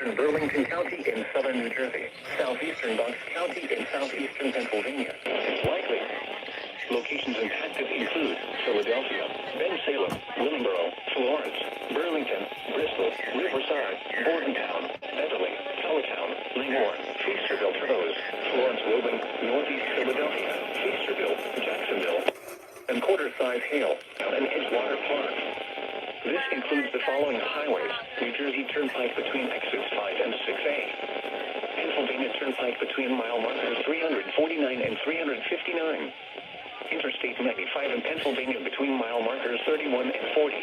northeastern Burlington County in southern New Jersey, southeastern Bucks County in southeastern Pennsylvania. It's likely. Locations impacted include Philadelphia, Bensalem, Willingboro, Florence, Burlington, Bristol, Riverside, Bordentown, Beverly, Tullatown, Leghorn, Feasterville, Trevose, Florence, Woburn, Northeast Philadelphia, Feasterville, Jacksonville, and quarter-size Hale, and Edgewater Park. This includes the following highways: New Jersey Turnpike between exits 5 and 6A, Pennsylvania Turnpike between mile markers 349 and 359, Interstate 95 in Pennsylvania between mile markers 31 and 40,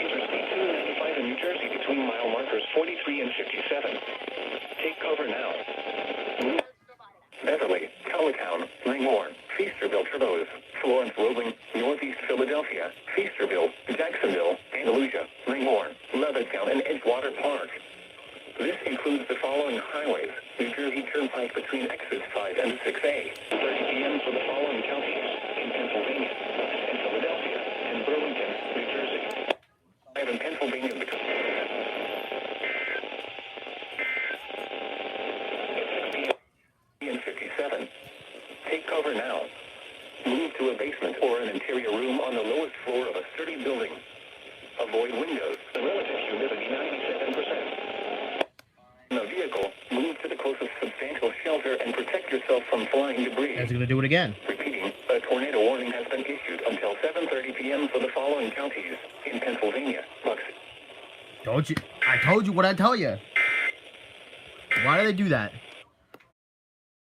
Interstate 295 in New Jersey between mile markers 43 and 57. Take cover now. Beverly, Tullatown, Leghorn, Feasterville, Trevose, Florence, Woburn, Northeast Philadelphia, Feasterville, Jacksonville, Andalusia, Leghorn, Levittown, and Edgewater Park. This includes the following highways: New Jersey Turnpike between exits 5 and 6A, 30 p.m. for the following counties in Pennsylvania, and Philadelphia, and Burlington, New Jersey. 5 in Pennsylvania between and 57. Take cover now. Move to a basement or an interior room on the lowest floor of a sturdy building. Avoid windows. The relative humidity 97%. In a vehicle, move to the closest substantial shelter and protect yourself from flying debris. That's going to do it again. Repeating, a tornado warning has been issued until 7:30 p.m. for the following counties in Pennsylvania. Bucks. I told you what I tell you. Why do they do that?